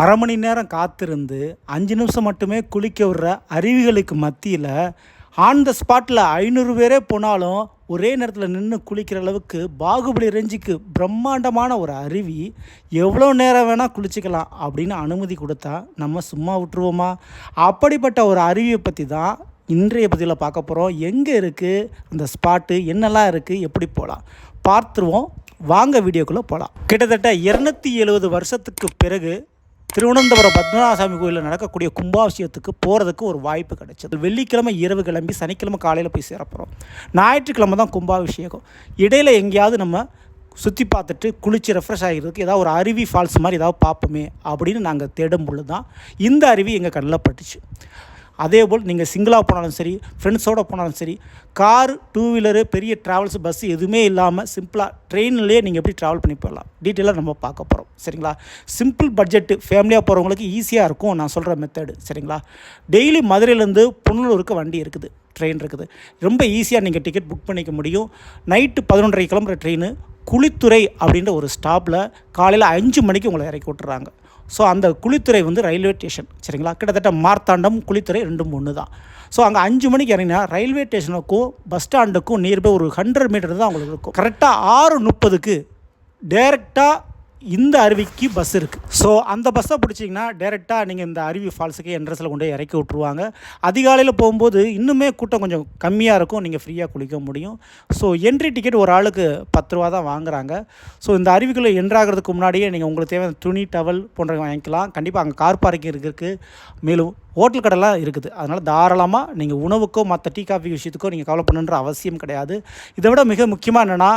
அரை மணி நேரம் காத்திருந்து 5 நிமிஷம் மட்டுமே குளிக்க விடுற அருவிகளுக்கு மத்தியில் ஆன் த ஸ்பாட்டில் 500 பேரே போனாலும் ஒரே நேரத்தில் நின்று குளிக்கிற அளவுக்கு பாகுபலி ரேஞ்சுக்கு பிரம்மாண்டமான ஒரு அருவி எவ்வளோ நேரம் வேணால் குளிச்சிக்கலாம் அப்படின்னு அனுமதி கொடுத்தா நம்ம சும்மா விட்டுருவோமா? அப்படிப்பட்ட ஒரு அருவியை பற்றி தான் இன்றைய பதிவில் பார்க்க போகிறோம். எங்கே இருக்குது அந்த ஸ்பாட்டு, என்னெல்லாம் இருக்குது, எப்படி போகலாம் பார்த்துருவோம். வாங்க வீடியோக்குள்ளே போகலாம். கிட்டத்தட்ட 270 வருஷத்துக்கு பிறகு திருவனந்தபுரம் பத்மநாபசாமி கோயிலில் நடக்கக்கூடிய கும்பாபிஷேகத்துக்கு போகிறதுக்கு ஒரு வாய்ப்பு கிடைச்சது. வெள்ளிக்கிழமை இரவு கிளம்பி சனிக்கிழமை காலையில் போய் சேரப்போகிறோம். ஞாயிற்றுக்கிழமை தான் கும்பாபிஷேகம். இடையில் எங்கேயாவது நம்ம சுற்றி பார்த்துட்டு குளித்து ரெஃப்ரெஷ் ஆகிறதுக்கு ஏதாவது ஒரு அருவி ஃபால்ஸ் மாதிரி ஏதாவது பார்ப்போமே அப்படின்னு நாங்கள் தேடும் பொழுது தான் இந்த அருவி எங்கள் கண்ணில் பட்டுச்சு. அதேபோல் நீங்கள் சிங்கிளாக போனாலும் சரி, ஃப்ரெண்ட்ஸோடு போனாலும் சரி, கார், 2 வீலரு, பெரிய ட்ராவல்ஸ், பஸ்ஸு எதுவுமே இல்லாமல் சிம்பிளாக ட்ரெயின்லேயே நீங்கள் எப்படி ட்ராவல் பண்ணி போயிடலாம் டீட்டெயிலாக நம்ம பார்க்க போகிறோம். சரிங்களா? சிம்பிள் பட்ஜெட்டு ஃபேமிலியாக போகிறவங்களுக்கு ஈஸியாக இருக்கும் நான் சொல்கிற மெத்தடு. சரிங்களா? டெய்லி மதுரையிலேருந்து புனலூருக்கு வண்டி இருக்குது, ட்ரெயின் இருக்குது. ரொம்ப ஈஸியாக நீங்கள் டிக்கெட் புக் பண்ணிக்க முடியும். நைட்டு 11:30 கிளம்புற ட்ரெயின் குளித்துறை அப்படின்ற ஒரு ஸ்டாப்பில் காலையில் 5 மணிக்கு உங்களை இறக்கி விட்டுறாங்க. ஸோ அந்த குளித்துறை ரயில்வே ஸ்டேஷன். சரிங்களா? கிட்டத்தட்ட மார்த்தாண்டம் குளித்துறை 2 ஒன்று தான். ஸோ அங்கே 5 மணிக்கு இறங்கினா ரயில்வே ஸ்டேஷனுக்கும் பஸ் ஸ்டாண்டுக்கும் நியர்பை ஒரு 100 மீட்டர் தான் உங்களுக்கு இருக்கும். கரெக்டாக 6:30க்கு டேரெக்டாக இந்த அருவிக்கு பஸ் இருக்குது. ஸோ அந்த பஸ்ஸை பிடிச்சிங்கன்னா டேரெக்டாக நீங்கள் இந்த அருவி ஃபால்ஸுக்கு என்ட்ரன்ஸில் கொண்டு போய் இறக்கி விட்ருவாங்க. அதிகாலையில் போகும்போது இன்னுமே கூட்டம் கொஞ்சம் கம்மியாக இருக்கும், நீங்கள் ஃப்ரீயாக குளிக்க முடியும். ஸோ என்ட்ரி டிக்கெட் ஒரு ஆளுக்கு 10 ரூபா தான் வாங்குறாங்க. ஸோ இந்த அருவிக்குள்ளே என்ட்ராகிறதுக்கு முன்னாடியே நீங்கள் உங்களுக்கு தேவையான துணி, டவல் போன்ற வாங்கிக்கலாம். கண்டிப்பாக அங்கே கார் பார்க்கிங் இருக்குது, மேலும் ஹோட்டல் கடைலாம் இருக்குது. அதனால் தாராளமாக நீங்கள் உணவுக்கோ மற்ற டீ காஃபி விஷயத்துக்கோ நீங்கள் கவலை பண்ணுன்ற அவசியம் கிடையாது. இதை விட மிக முக்கியமாக என்னென்னா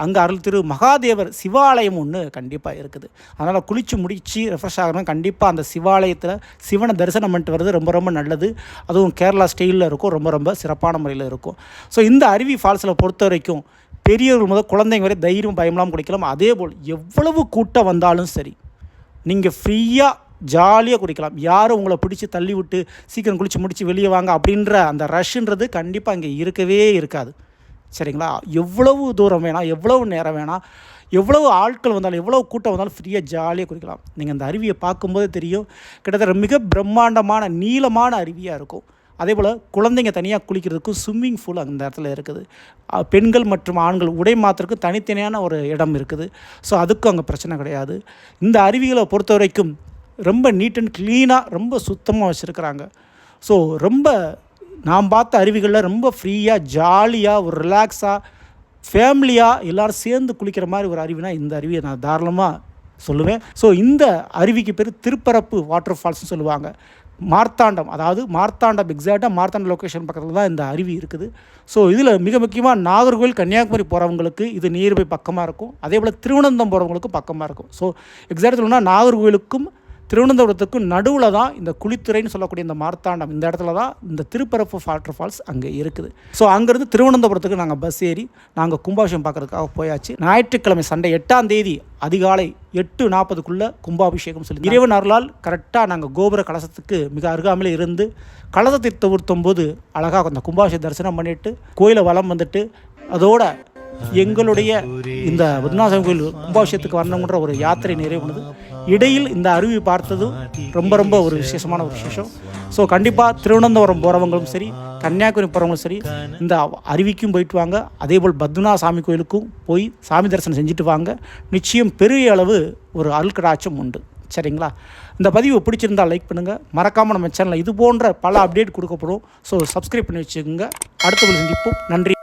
அங்கே அருள் திரு மகாதேவர் சிவாலயம் ஒன்று கண்டிப்பாக இருக்குது. அதனால் குளித்து முடித்து ரெஃப்ரெஷ் ஆகணும். கண்டிப்பாக அந்த சிவாலயத்தில் சிவனை தரிசனம் பண்ணிட்டு வர்றது ரொம்ப ரொம்ப நல்லது. அதுவும் கேரளா ஸ்டைலில் இருக்கும், ரொம்ப ரொம்ப சிறப்பான முறையில் இருக்கும். ஸோ இந்த அருவி ஃபால்ஸில் பொறுத்த வரைக்கும் பெரியவர்கள் முதல் குழந்தைங்க வரை தைரியம் பயமெல்லாம் குடிக்கலாம். அதேபோல் எவ்வளவு கூட்டம் வந்தாலும் சரி நீங்கள் ஃப்ரீயாக ஜாலியாக குடிக்கலாம். யாரும் உங்களை பிடிச்சி தள்ளி விட்டு சீக்கிரம் குளித்து முடித்து வெளியே வாங்க அப்படின்ற அந்த ரஷ்ன்றது கண்டிப்பாக இங்கே இருக்கவே இருக்காது. சரிங்களா? எவ்வளவு தூரம் வேணால், எவ்வளவு நேரம் வேணால், எவ்வளவு ஆட்கள் வந்தாலும், எவ்வளோ கூட்டம் வந்தாலும் ஃப்ரீயாக ஜாலியாக குடிக்கலாம். நீங்கள் அந்த அருவியை பார்க்கும்போது தெரியும், கிட்டத்தட்ட மிக பிரம்மாண்டமான நீளமான அருவியாக இருக்கும். அதே போல் குழந்தைங்க தனியாக குளிக்கிறதுக்கும் ஸ்விம்மிங் பூல் அந்த இடத்துல இருக்குது. பெண்கள் மற்றும் ஆண்கள் உடை மாற்றுறதுக்கு தனித்தனியான ஒரு இடம் இருக்குது. ஸோ அதுக்கும் அங்கே பிரச்சனை கிடையாது. இந்த அருவிகளை பொறுத்த வரைக்கும் ரொம்ப நீட் அண்ட் க்ளீனாக ரொம்ப சுத்தமாக வச்சுருக்கிறாங்க. ஸோ ரொம்ப நான் பார்த்த அருவிகளில் ரொம்ப ஃப்ரீயாக ஜாலியாக ஒரு ரிலாக்ஸாக ஃபேமிலியாக எல்லோரும் சேர்ந்து குளிக்கிற மாதிரி ஒரு அருவினா இந்த அருவியை நான் தாராளமாக சொல்லுவேன். ஸோ இந்த அருவிக்கு பேர் திருப்பரப்பு வாட்டர் ஃபால்ஸ்னு சொல்லுவாங்க. மார்த்தாண்டம், அதாவது மார்த்தாண்டம் எக்ஸாக்டாக மார்த்தாண்டம் லொக்கேஷன் பக்கத்தில் தான் இந்த அருவி இருக்குது. ஸோ இதில் மிக முக்கியமாக நாகர்கோவில், கன்னியாகுமரி போகிறவங்களுக்கு இது நியர்பை பக்கமாக இருக்கும். அதே போல் திருவனந்தபுரம் போகிறவங்களுக்கும் பக்கமாக இருக்கும். ஸோ எக்ஸாக்ட் சொல்லணும்னா நாகர்கோவிலுக்கும் திருவனந்தபுரத்துக்கும் நடுவில் தான் இந்த குளித்துறைன்னு சொல்லக்கூடிய இந்த மார்த்தாண்டம், இந்த இடத்துல தான் இந்த திருப்பரப்பு வாட்டர் ஃபால்ஸ் அங்கே இருக்குது. ஸோ அங்கேருந்து திருவனந்தபுரத்துக்கு நாங்கள் பஸ் ஏறி நாங்கள் கும்பாபிஷேகம் பார்க்குறதுக்காக போயாச்சு. ஞாயிற்றுக்கிழமை சண்டே 8ஆம் தேதி அதிகாலை 8:40க்குள்ளே கும்பாபிஷேகம் சொல்லி இறைவன் அருளால் கரெக்டாக நாங்கள் கோபுர கலசத்துக்கு மிக அருகாமையில் இருந்து கலசத்தை ஊற்றும் போது அழகாக அந்த கும்பாபிஷேக தரிசனம் பண்ணிவிட்டு கோயிலை வலம் வந்துட்டு அதோட எங்களுடைய இந்த பத்மநாபசாமி கோயில் கும்பாபிஷேகத்துக்கு வரணுன்ற ஒரு யாத்திரை நிறைவுனது. இடையில் இந்த அருவி பார்த்ததும் ரொம்ப ரொம்ப ஒரு விசேஷமான ஒரு விசேஷம். ஸோ கண்டிப்பாக திருவனந்தபுரம் போகிறவங்களும் சரி, கன்னியாகுமரி போகிறவங்களும் சரி, இந்த அருவிக்கும் போயிட்டு வாங்க. அதேபோல் பத்மநாபசாமி கோயிலுக்கும் போய் சாமி தரிசனம் செஞ்சுட்டு வாங்க. நிச்சயம் பெரிய அளவு ஒரு அருள்கடாட்சம் உண்டு. சரிங்களா? இந்த பதிவு பிடிச்சிருந்தால் லைக் பண்ணுங்கள். மறக்காமல் நம்ம சேனலில் இது போன்ற பல அப்டேட் கொடுக்கப்படும். ஸோ சப்ஸ்கிரைப் பண்ணி வச்சுக்கோங்க. அடுத்த சந்திப்போம். நன்றி.